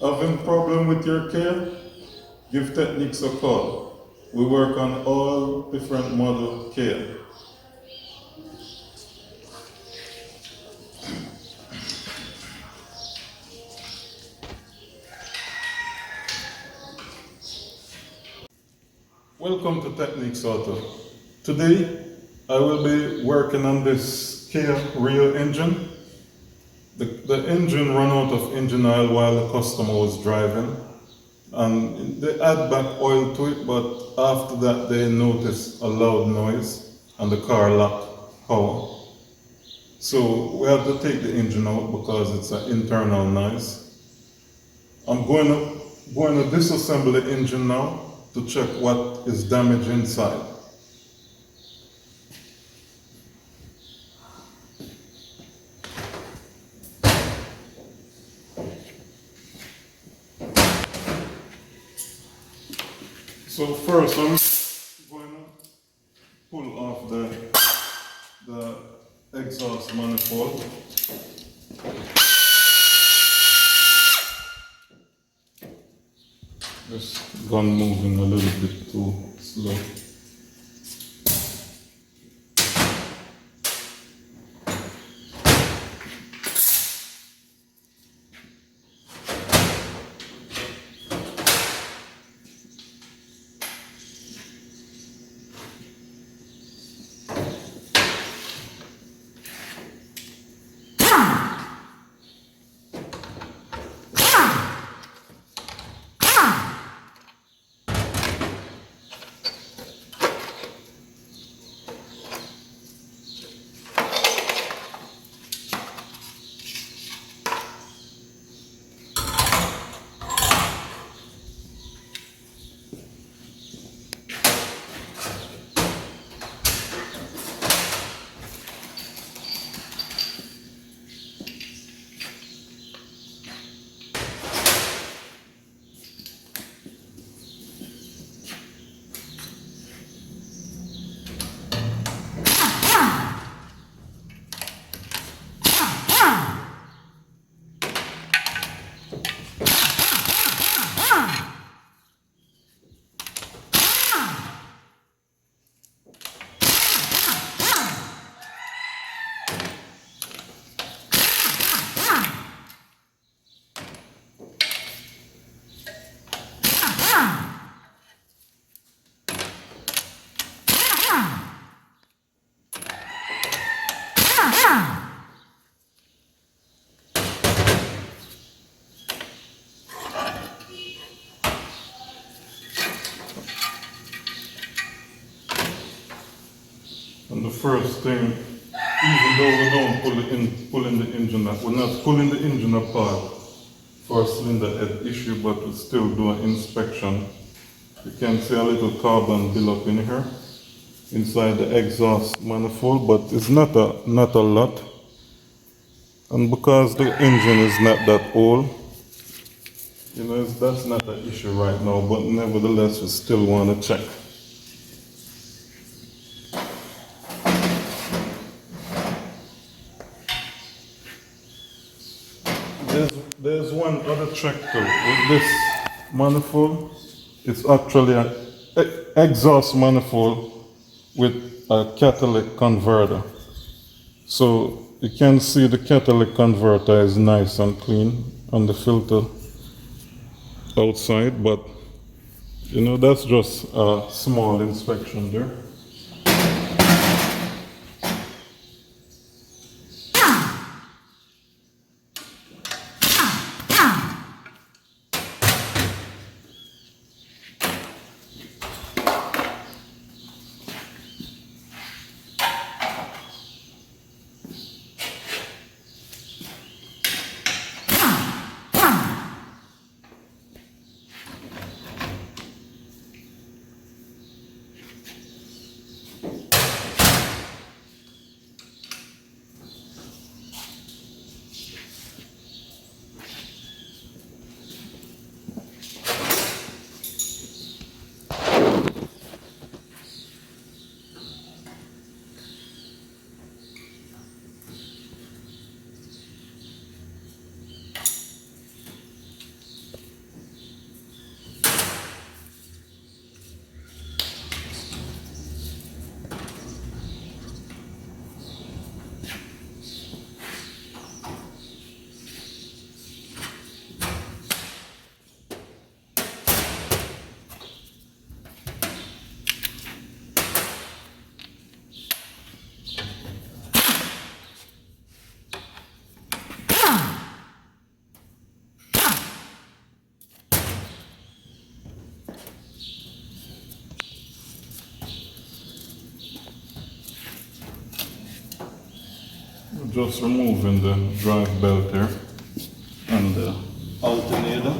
Having problem with your Kia? Give Techniques a call. We work on all different model Kia. Welcome to Techniques Auto. Today I will be working on this Kia Rio engine. The engine ran out of engine oil while the customer was driving, and they add back oil to it, but after that they noticed a loud noise and the car lacked power. So we have to take the engine out because it's an internal noise. I'm going to disassemble the engine now to check what is damaged inside. So first I'm going to pull off the exhaust manifold. This gun moving a little bit too slow. And the first thing, even though we don't pull in the engine, we're not pulling the engine apart for a cylinder head issue, but we still do an inspection. You can see a little carbon build-up in here, inside the exhaust manifold, but it's not a lot. And because the engine is not that old, that's not an issue right now, but nevertheless, we still want to check. There's one other check too. With this manifold, it's actually an exhaust manifold with a catalytic converter. So you can see the catalytic converter is nice and clean on the filter outside, but you know, that's just a small inspection there. Just removing the drive belt here and the alternator.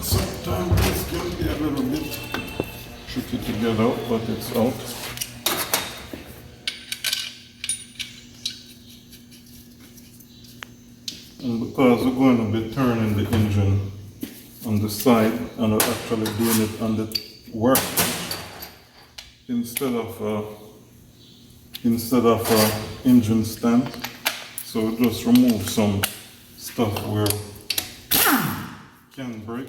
Sometimes this can be a little bit tricky to get out, but it's out. And because we're going to be turning the engine on the side and we're actually doing it on the workbench instead of engine stand, so we'll just remove some stuff where it can break.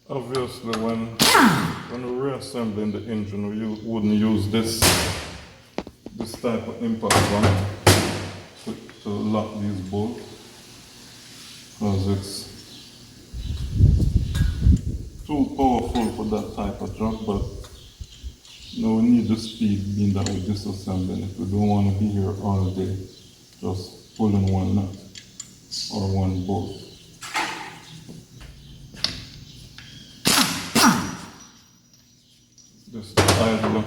Obviously, when we're reassembling the engine, we wouldn't use this type of impact gun to lock these bolts, because it's too powerful for that type of job. But you know, we need the speed being that we're disassembling it. We don't want to be here all day just pulling one nut or one bolt. This is the idler.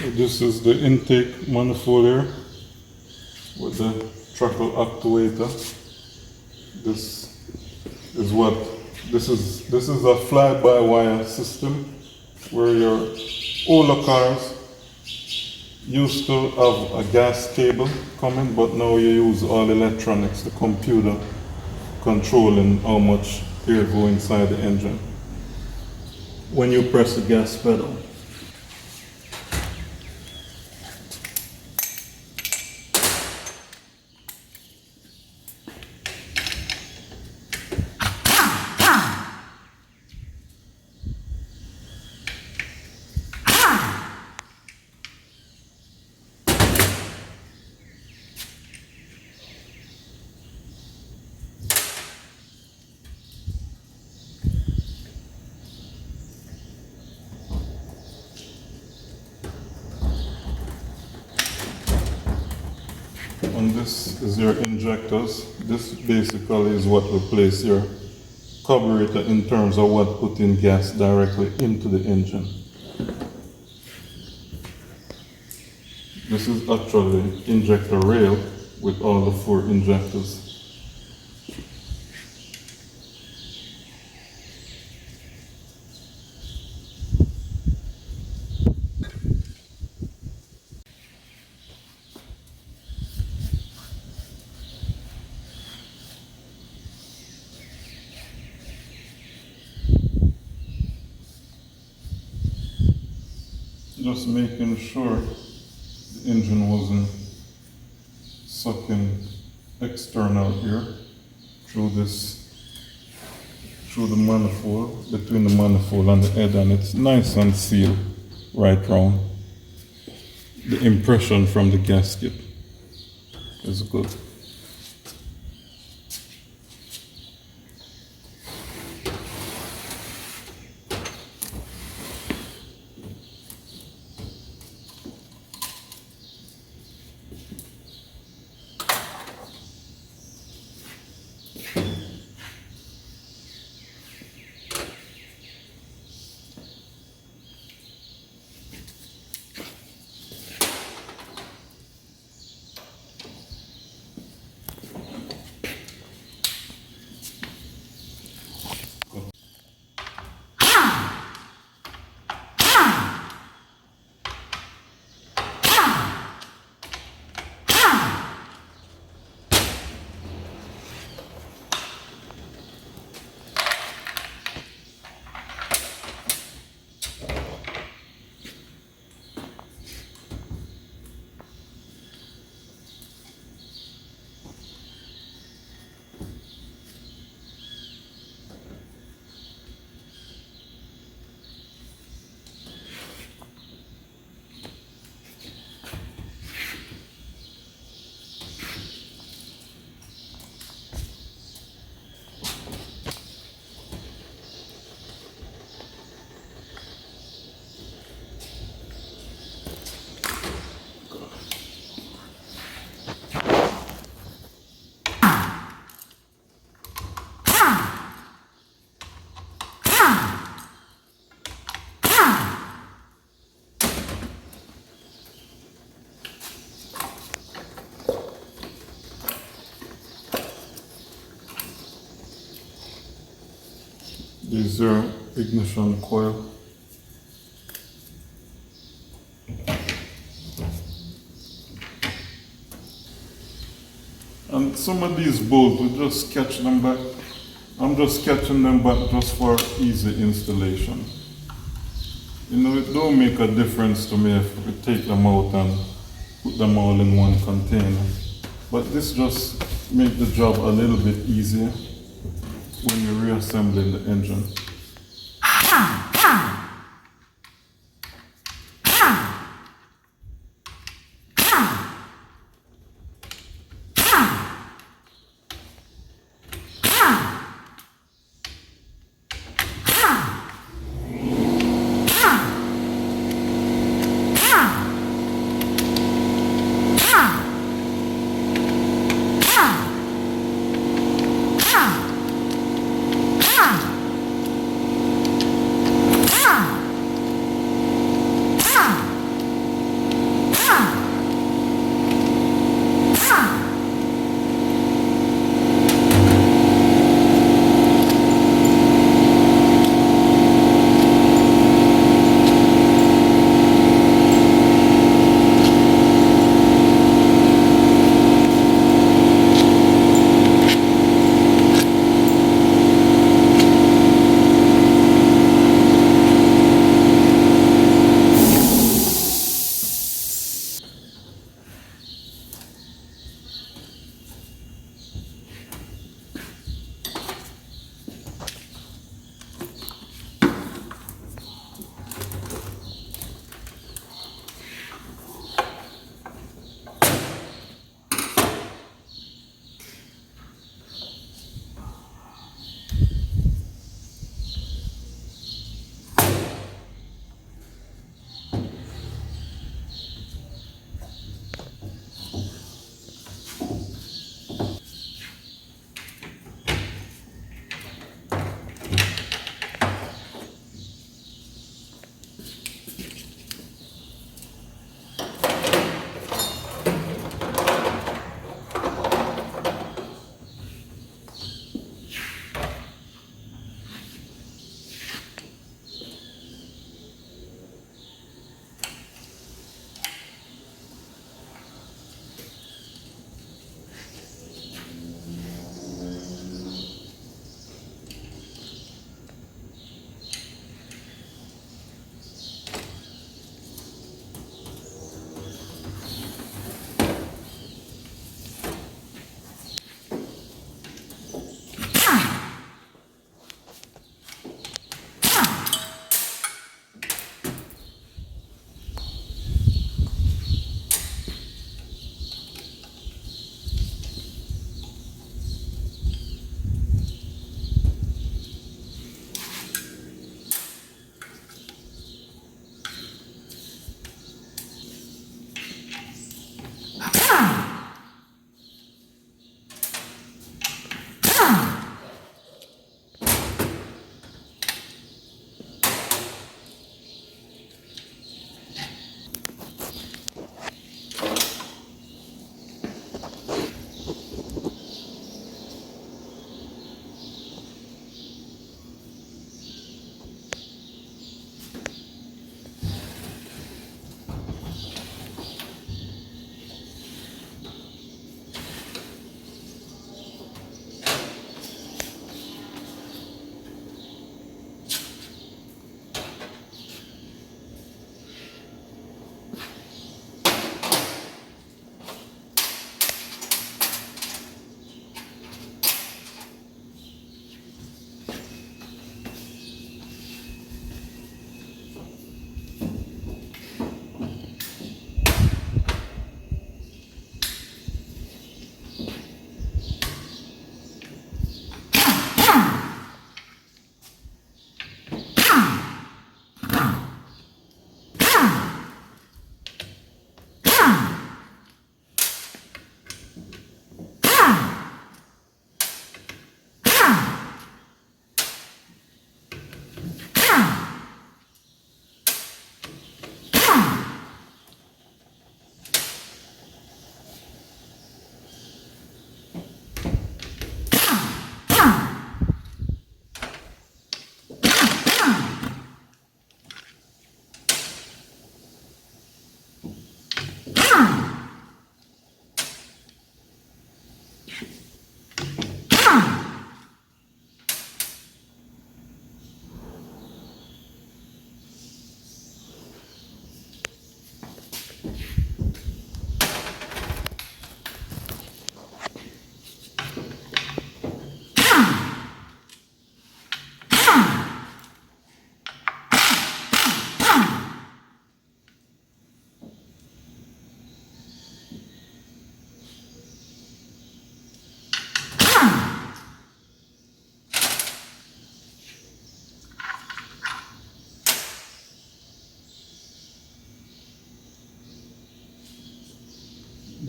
This is the intake manifold here with the throttle actuator. This is a fly-by-wire system where your older cars used to have a gas cable coming, but now you use all electronics, the computer controlling how much air go inside the engine when you press the gas pedal. And this is your injectors. This basically is what replaces your carburetor in terms of what putting gas directly into the engine. This is actually injector rail with all the 4 injectors. Just making sure the engine wasn't sucking external air through the manifold, between the manifold and the head, and it's nice and sealed right round. The impression from the gasket is good. This is your ignition coil. And some of these bolts, we just catch them back. I'm just catching them back just for easy installation. You know, it don't make a difference to me if we take them out and put them all in one container. But this just makes the job a little bit easier when you're reassembling the engine.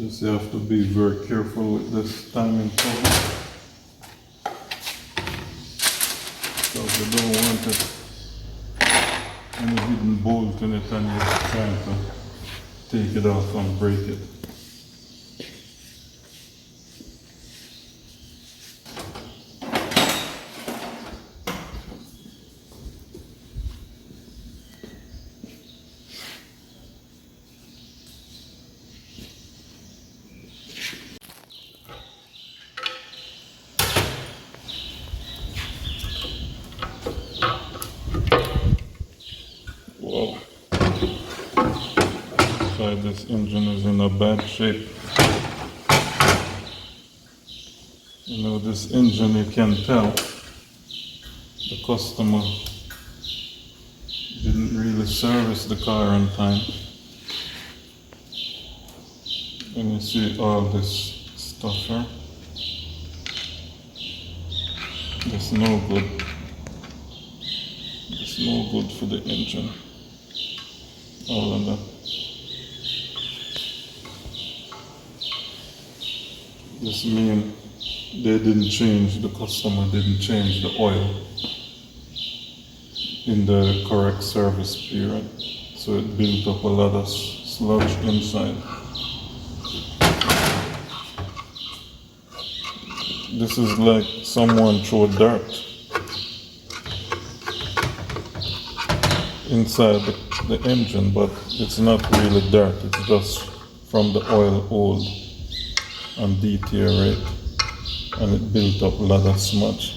Just you have to be very careful with this timing cover, because you don't want it any hidden bolt in it and you're trying to take it off and break it. Whoa. Inside this engine is in a bad shape. You know, this engine, you can tell the customer didn't really service the car on time. And you see all this stuff here. It's no good. It's no good for the engine. All of that. This means they didn't change, the customer didn't change the oil in the correct service period. So it built up a lot of sludge inside. This is like someone threw dirt inside the engine, but it's not really dirt, it's just from the oil old and deteriorate, and it built up a lot of smudge.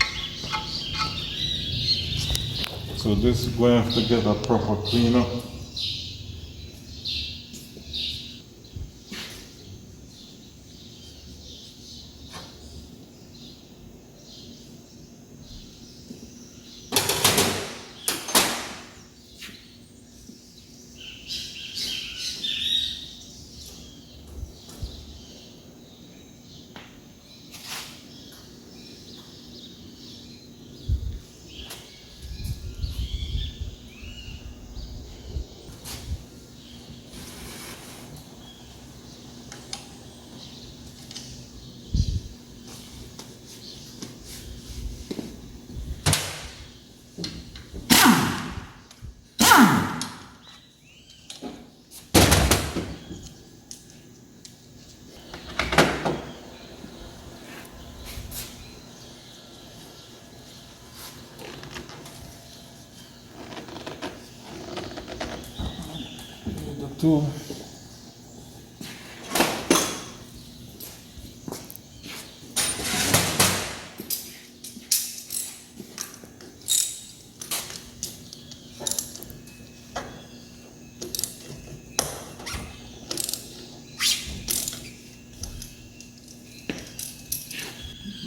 So this is going to have to get a proper cleanup. Tool.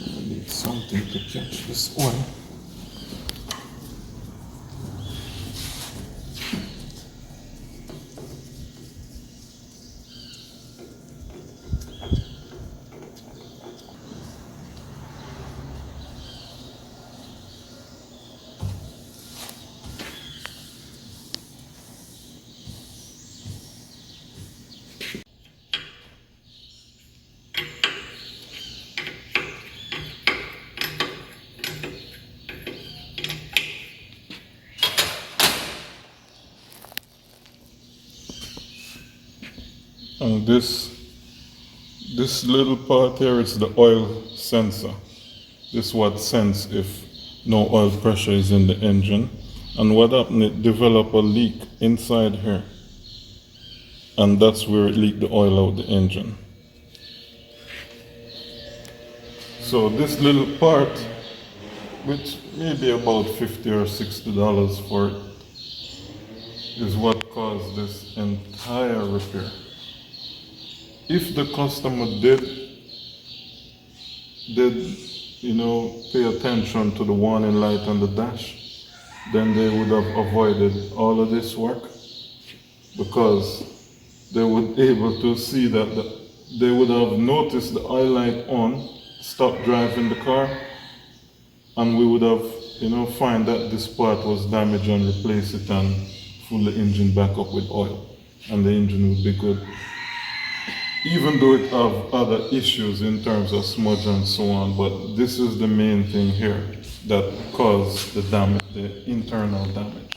I need something to catch this oil. And this little part here is the oil sensor. This is what sense if no oil pressure is in the engine. And what happened, it developed a leak inside here. And that's where it leaked the oil out the engine. So this little part, which may be about $50 or $60 for it, is what caused this entire repair. If the customer did pay attention to the warning light on the dash, then they would have avoided all of this work, because they would be able to see that they would have noticed the oil light on, stop driving the car, and we would have, find that this part was damaged and replace it and fill the engine back up with oil, and the engine would be good. even though it have other issues in terms of smudge and so on, but this is the main thing here that caused the damage, the internal damage.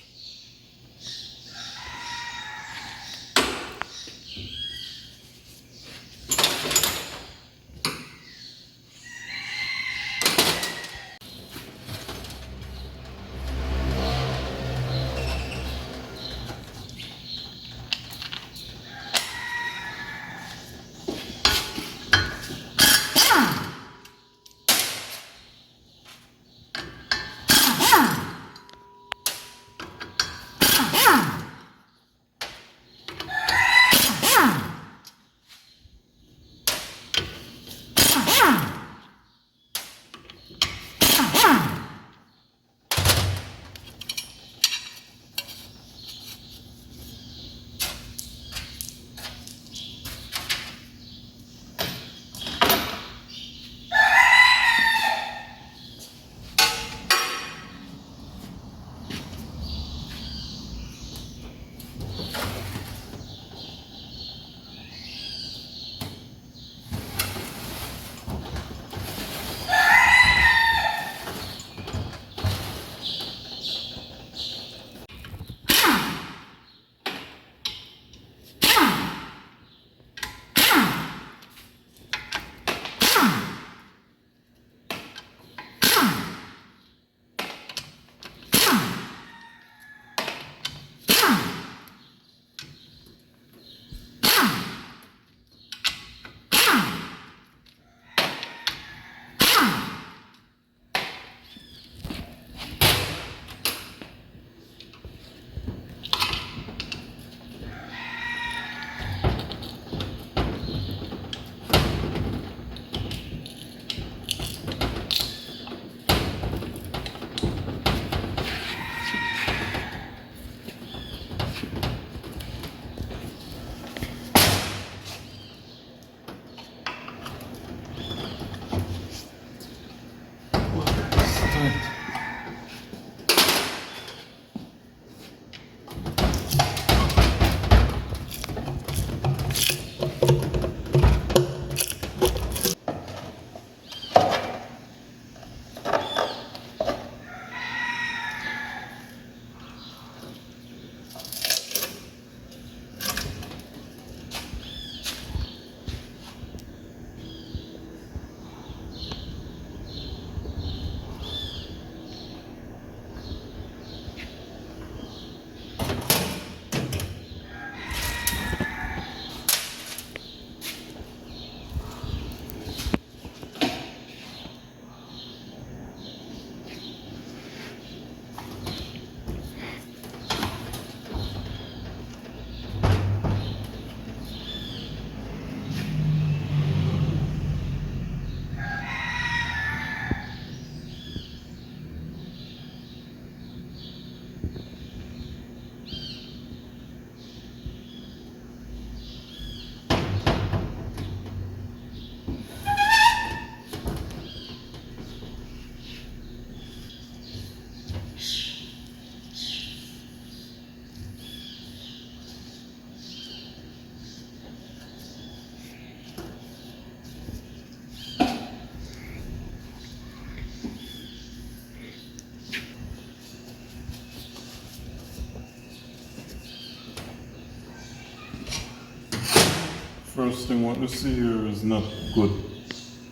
First thing what you see here is not good.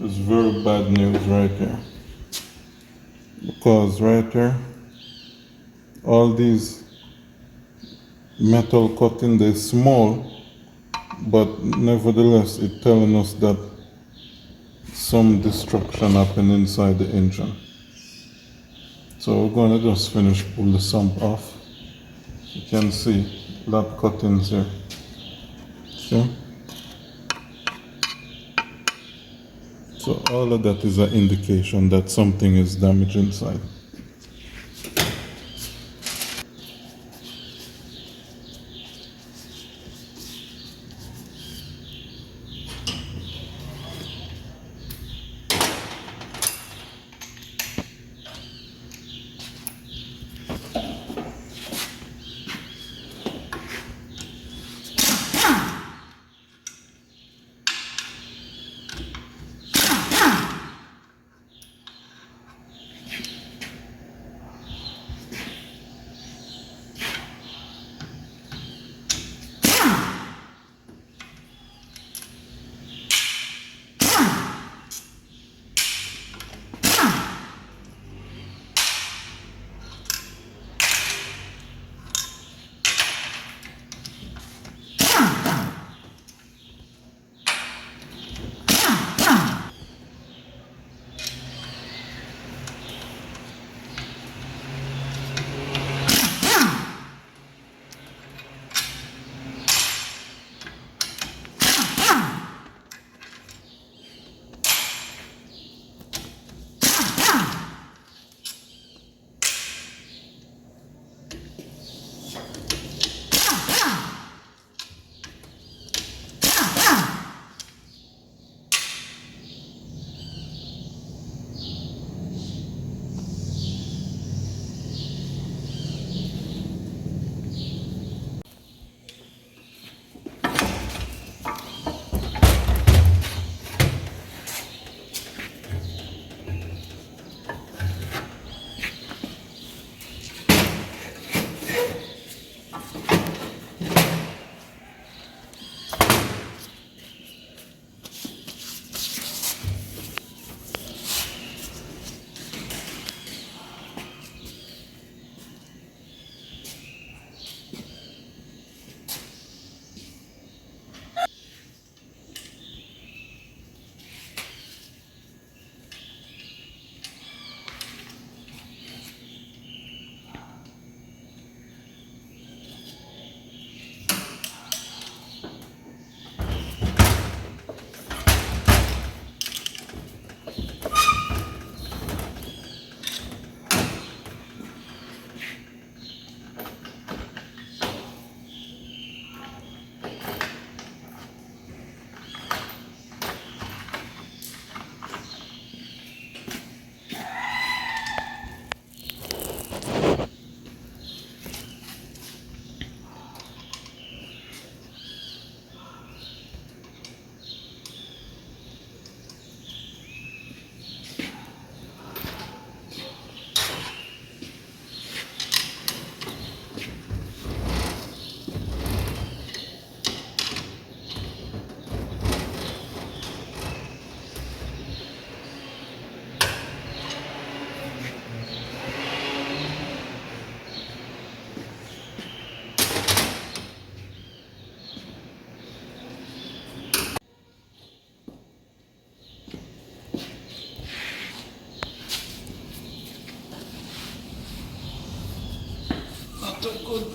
It's very bad news right here. Because right here, all these metal cutting, they're small, but nevertheless it's telling us that some destruction happened inside the engine. So we're going to just finish pull the sump off. You can see a lot of cuttings here. See? So all of that is an indication that something is damaged inside.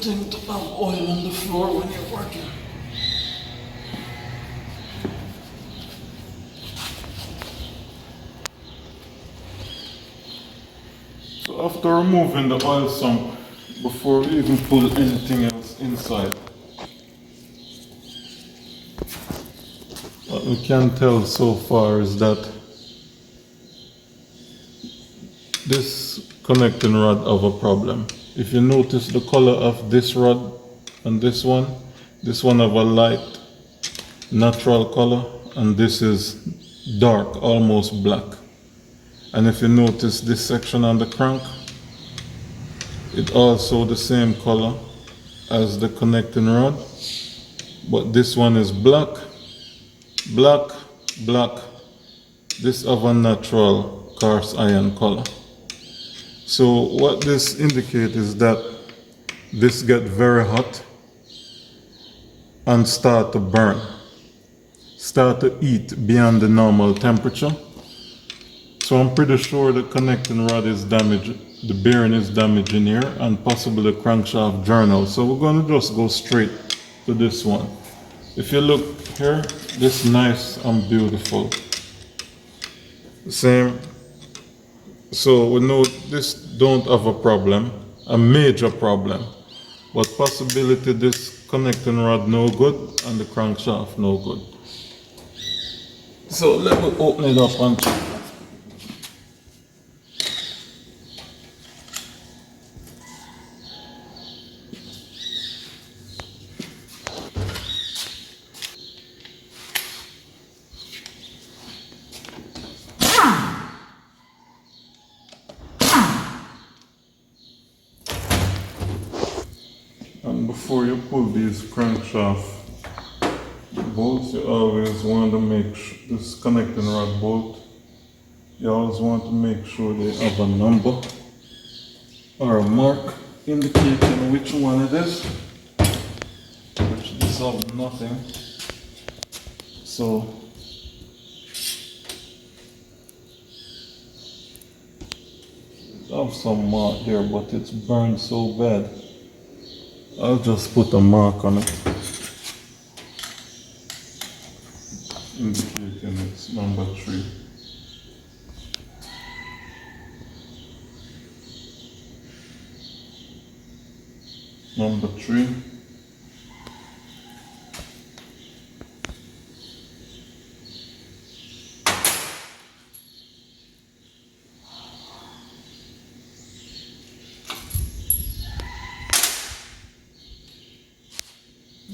thing to have oil on the floor when you're working. So after removing the oil sump, before we even pull anything else inside, what we can tell so far is that this connecting rod have a problem. If you notice the color of this rod and this one have a light natural color, and this is dark, almost black. And if you notice this section on the crank, it also the same color as the connecting rod, but this one is black, black, black. This have a natural cast iron color. So what this indicates is that this get very hot and start to burn, start to heat beyond the normal temperature. So I'm pretty sure the connecting rod is damaged, the bearing is damaged in here, and possibly the crankshaft journal. So we're going to just go straight to this one. If you look here, this nice and beautiful. Same. So we know this don't have a problem, a major problem, but possibility this connecting rod no good and the crankshaft no good. So let me open it up and check. And before you pull these crankshaft bolts, you always want to make this connecting rod bolt, you always want to make sure they have a number or a mark indicating which one it is, which this have nothing. So it have some mark here, but it's burned so bad. I'll just put a mark on it, indicating it's number 3. Number 3.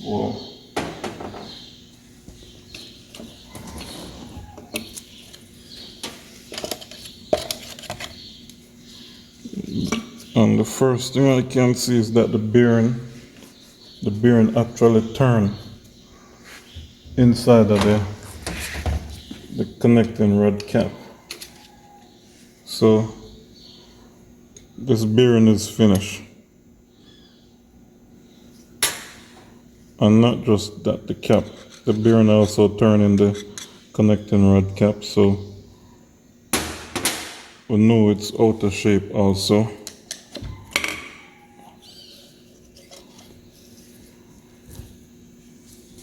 Whoa. And the first thing I can see is that the bearing actually turned inside of the connecting rod cap. So this bearing is finished. And not just that, the bearing also turned in the connecting rod cap, so we know it's out of shape also.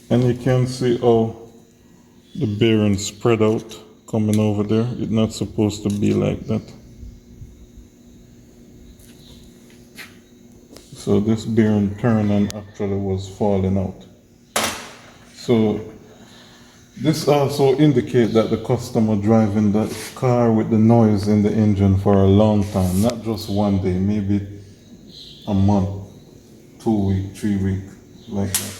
And you can see how the bearing spread out coming over there. It's not supposed to be like that. So this bearing turned and actually was falling out. So this also indicates that the customer driving the car with the noise in the engine for a long time, not just one day, maybe a month, 2 weeks, 3 weeks, like that.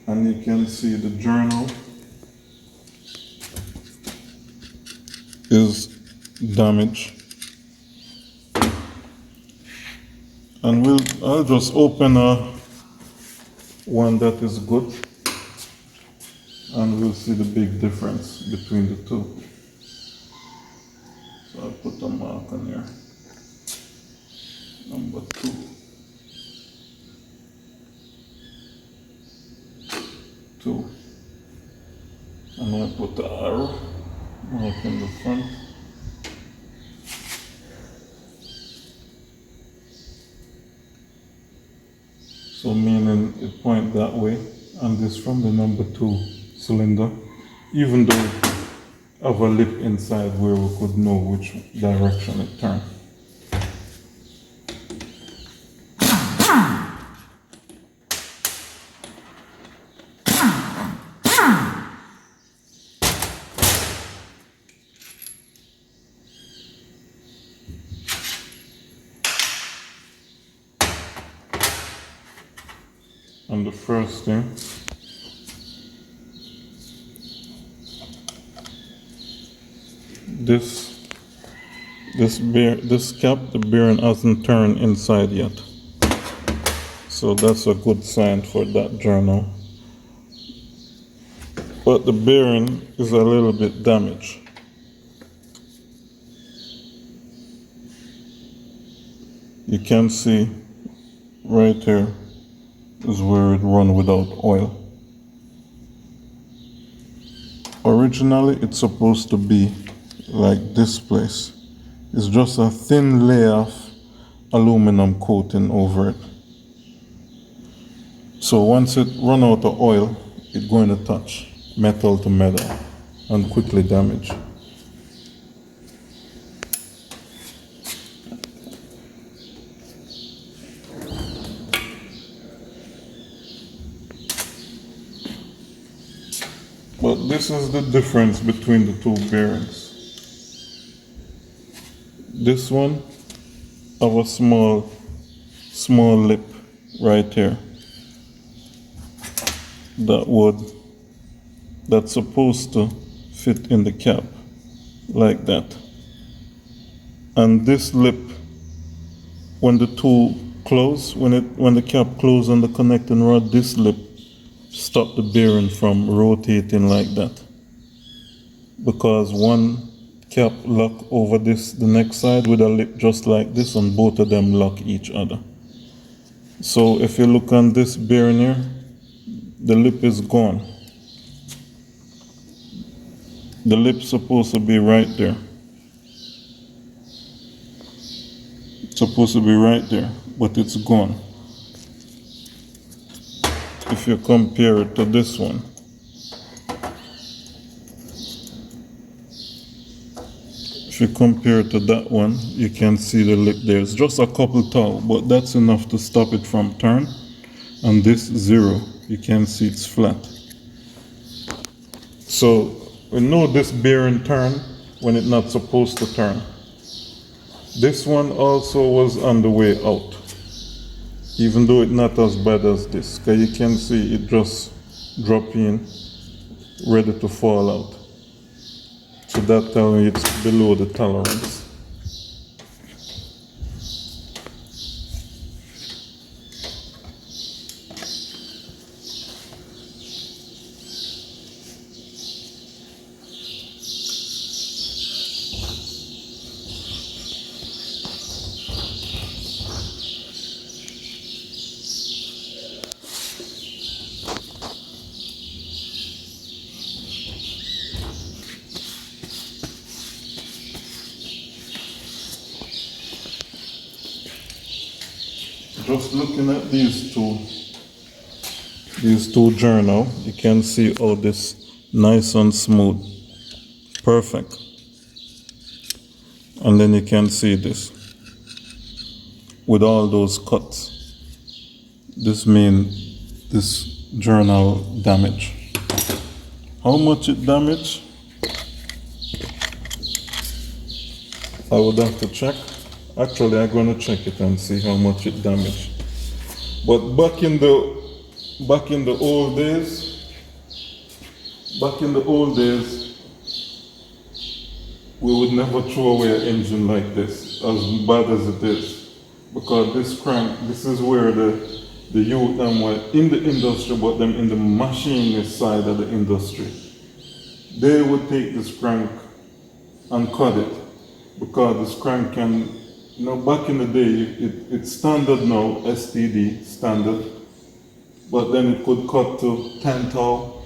And you can see the journal is damaged. And I'll just open one that is good, and we'll see the big difference between the two. So I'll put a mark on here. Number 2. And I'll put the arrow mark in the front. So meaning it point that way, and this from the number 2 cylinder, even though it have a lip inside where we could know which direction it turned. And the first thing, this cap, the bearing hasn't turned inside yet. So that's a good sign for that journal. But the bearing is a little bit damaged. You can see right here is where it run without oil. Originally it's supposed to be like this place. It's just a thin layer of aluminum coating over it. So once it run out of oil, it's going to touch metal to metal and quickly damage. But this is the difference between the two bearings. This one have a small lip right here that's supposed to fit in the cap like that. And this lip, when the tool close, when the cap close on the connecting rod, this lip stop the bearing from rotating like that, because one cap lock over the next side with a lip just like this, and both of them lock each other. So if you look on this bearing here, the lip is gone. The lip's supposed to be right there. It's supposed to be right there, but it's gone. If you compare it to this one, if you compare it to that one, you can see the lip there. It's just a couple tau, but that's enough to stop it from turn. And this 0, you can see it's flat. So we know this bearing turn when it's not supposed to turn. This one also was on the way out, even though it's not as bad as this, because you can see it just drop in, ready to fall out. So that tells me it's below the tolerance. Just looking at these two journal, you can see all this nice and smooth, perfect. And then you can see this with all those cuts. This means this journal damage. How much it damaged? I would have to check. Actually, I'm going to check it and see how much it damaged. But back in the old days, we would never throw away an engine like this, as bad as it is, because this crank, this is where the youth them were in the industry, but them in the machinist side of the industry, they would take this crank and cut it, because this crank can. You know, back in the day, it's standard now, STD, standard, but then it could cut to 10 tau,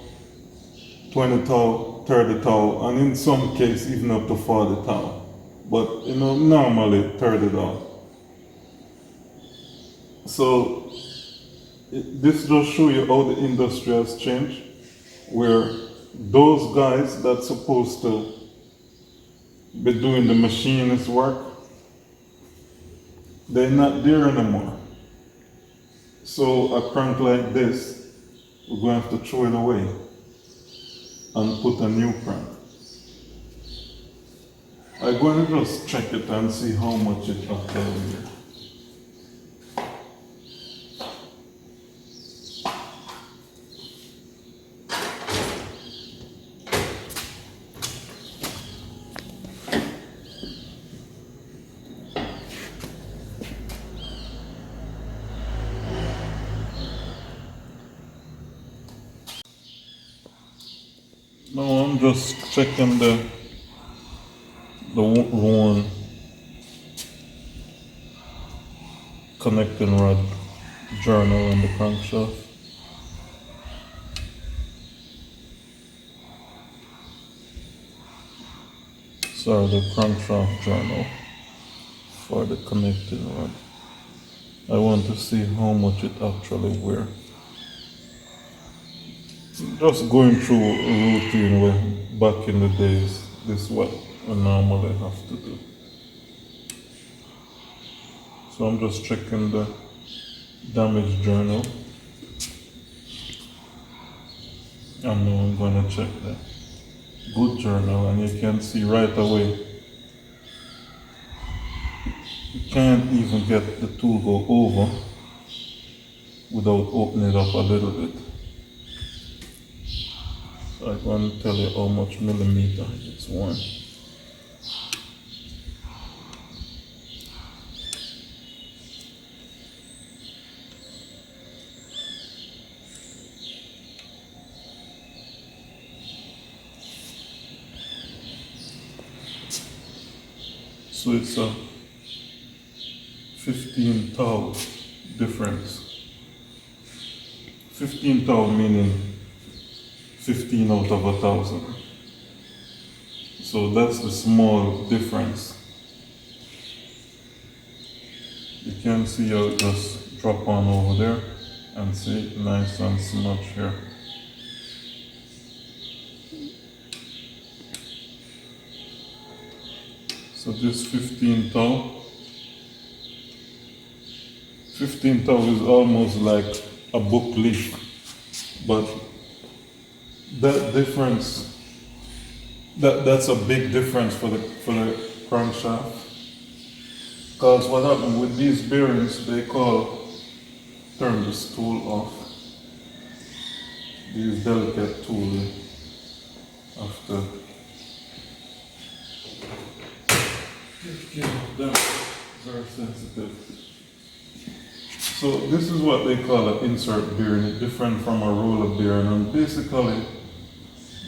20 tau, 30 tau, and in some cases even up to 40 tau. But, you know, normally 30 tau. So, This just show you how the industry has changed, where those guys that's supposed to be doing the machinist work, they're not there anymore. So a crank like this, we're going to have to throw it away and put a new crank. I'm going to just check it and see how much it actually is. Now I'm just checking the one connecting rod journal on the crankshaft. Sorry, the crankshaft journal for the connecting rod. I want to see how much it actually wears. Just going through a routine where back in the days, this is what I normally have to do. So I'm just checking the damage journal. And now I'm going to check the good journal, and you can see right away you can't even get the tool go over without opening it up a little bit. So I'm going to tell you how much millimeter it's worn. So it's a 15 thou difference. 15 thou meaning 15 out of 1,000. So that's the small difference. You can see how it just drop on over there and see nice and smudge here. So this 15 thou is almost like a book leaf, but that difference, that's a big difference for the crankshaft. Because what happened with these bearings, they turn this tool off. These delicate tools after them very sensitive. So this is what they call an insert bearing. It's different from a roller bearing, and basically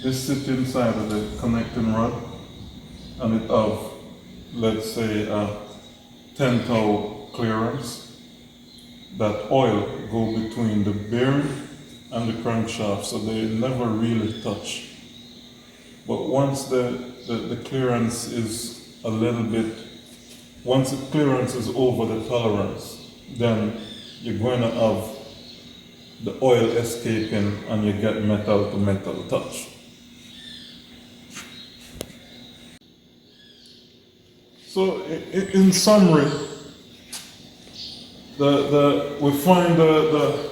this sits inside of the connecting rod, and it have, let's say, a 10 thou clearance. That oil go between the bearing and the crankshaft, so they never really touch. But once the clearance is a little bit, once the clearance is over the tolerance, then you're going to have the oil escaping and you get metal to metal touch. So in summary, we find the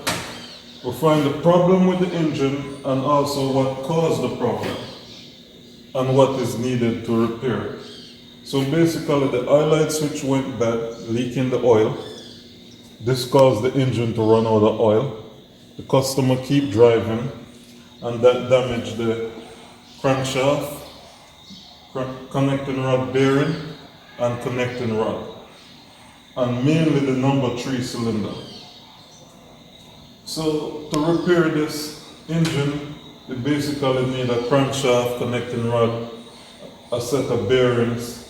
problem with the engine and also what caused the problem and what is needed to repair it. So basically the oil light switch went bad, leaking the oil. This caused the engine to run out of oil. The customer keep driving, and that damaged the crankshaft, connecting rod bearing, and connecting rod, and mainly the number 3 cylinder. So to repair this engine, they basically need a crankshaft, connecting rod, a set of bearings,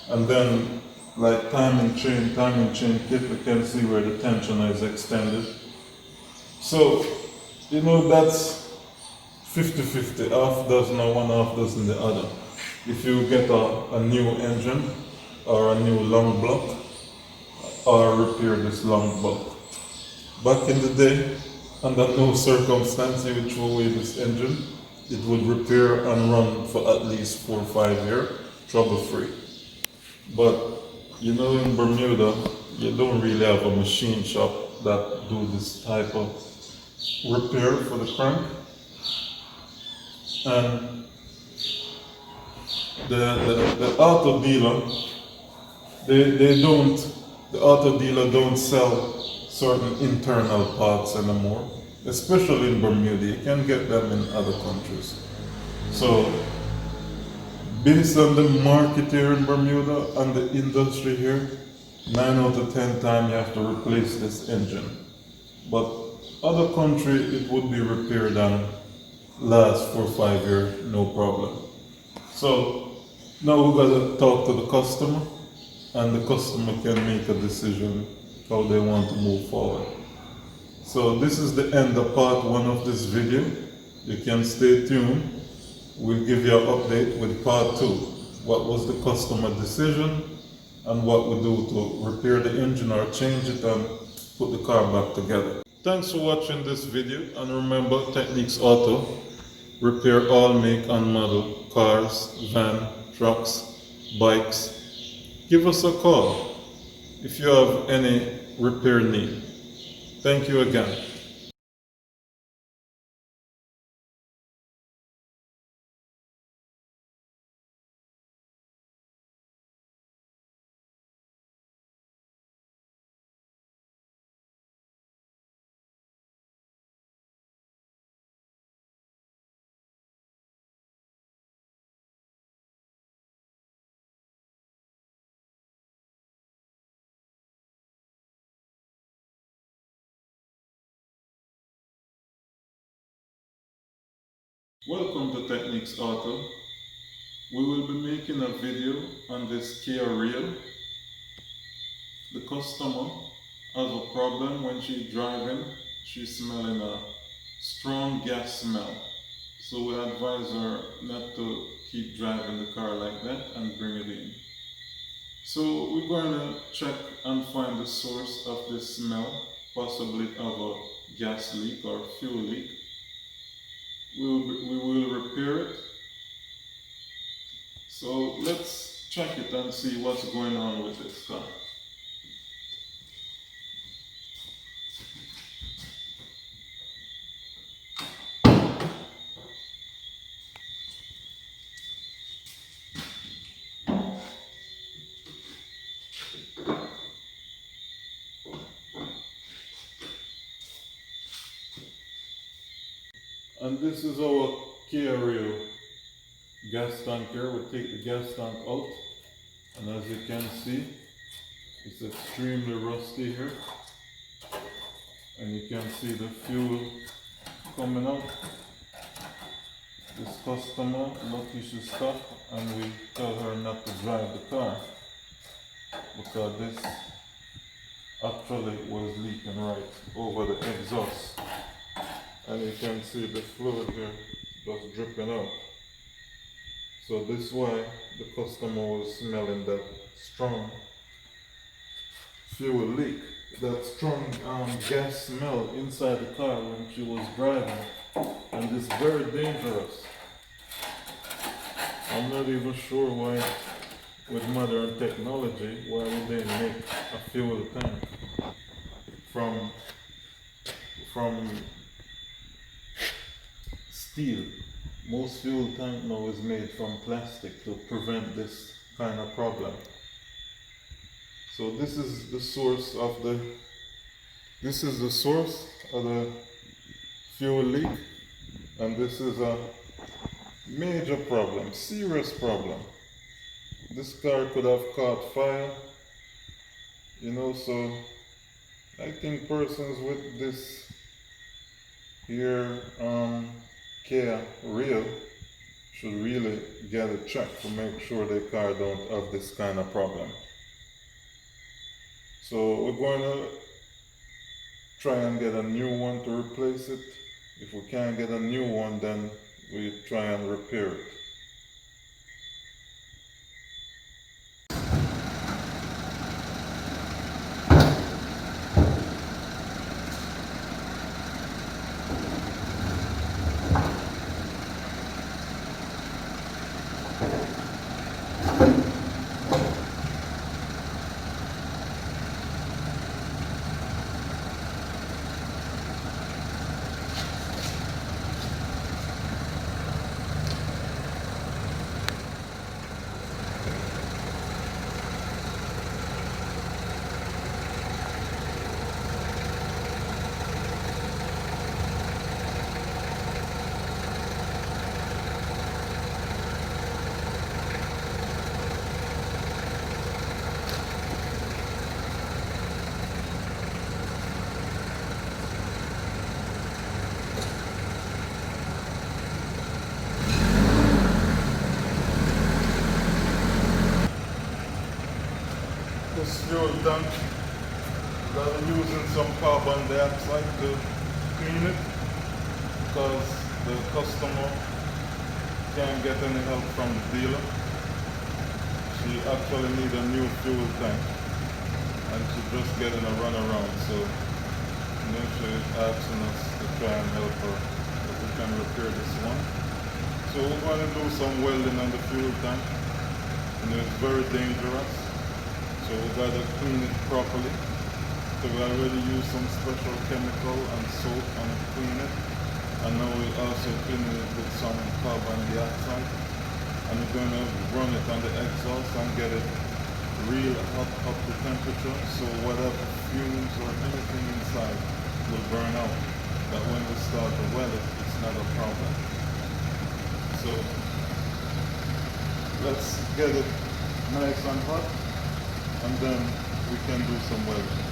and then like timing chain kit. We can see where the tensioner is extended. So, that's 50-50, half dozen or one half dozen the other. If you get a new engine or a new long block, or repair this long block. Back in the day, under no circumstance you would throw away this engine. It would repair and run for at least 4 or 5 years, trouble free. But you know, in Bermuda, you don't really have a machine shop that do this type of repair for the crank. And the auto dealer, the auto dealer don't sell certain internal parts anymore, especially in Bermuda. You can get them in other countries. So, based on the market here in Bermuda and the industry here, 9 out of 10 times you have to replace this engine. But other country, it would be repaired and last 4 or 5 years, no problem. So now we gotta talk to the customer, and the customer can make a decision how they want to move forward. So this is the end of part 1 of this video. You can stay tuned. We'll give you an update with part 2. What was the customer decision and what we do to repair the engine or change it and put the car back together. Thanks for watching this video, and remember, Techniques Auto repair all make and model cars, van, trucks, bikes. Give us a call if you have any repair need. Thank you again. Welcome to Techniques Auto. We will be making a video on this Kia Rio. The customer has a problem when she's driving. She's smelling a strong gas smell. So we advise her not to keep driving the car like that and bring it in. So we're going to check and find the source of this smell, possibly of a gas leak or fuel leak. We will repair it. So let's check it and see what's going on with this car. And this is our Kia Rio gas tank here. We take the gas tank out, and as you can see, it's extremely rusty here. And you can see the fuel coming out. This customer, lucky she stopped, and we tell her not to drive the car because this actually was leaking right over the exhaust. And you can see the fluid here just dripping out. So this is why the customer was smelling that strong fuel leak, that strong gas smell inside the car when she was driving. And it's very dangerous. I'm not even sure why, with modern technology, why would they make a fuel tank from steel. Most fuel tank now is made from plastic to prevent this kind of problem. So this is the source of the fuel leak, and this is a major problem, serious problem. This car could have caught fire, you know. So I think persons with this here Kia Rio should really get it checked to make sure their car don't have this kind of problem. So we're going to try and get a new one to replace it. If we can't get a new one, then we try and repair it. fuel tank. They're using some carbon dioxide to clean it because the customer can't get any help from the dealer. She actually needs a new fuel tank and she's just getting a runaround, so she is asking us to try and help her if we can repair this one. So we're going to do some welding on the fuel tank, and it's very dangerous, so we got to clean it properly. So we already used some special chemical and soap and clean it, and now we also clean it with some carbon dioxide, and we're going to run it on the exhaust and get it real hot up to temperature, so whatever fumes or anything inside will burn out. That when we start to weld it, it's not a problem. So let's get it nice and hot, and then we can do some welding.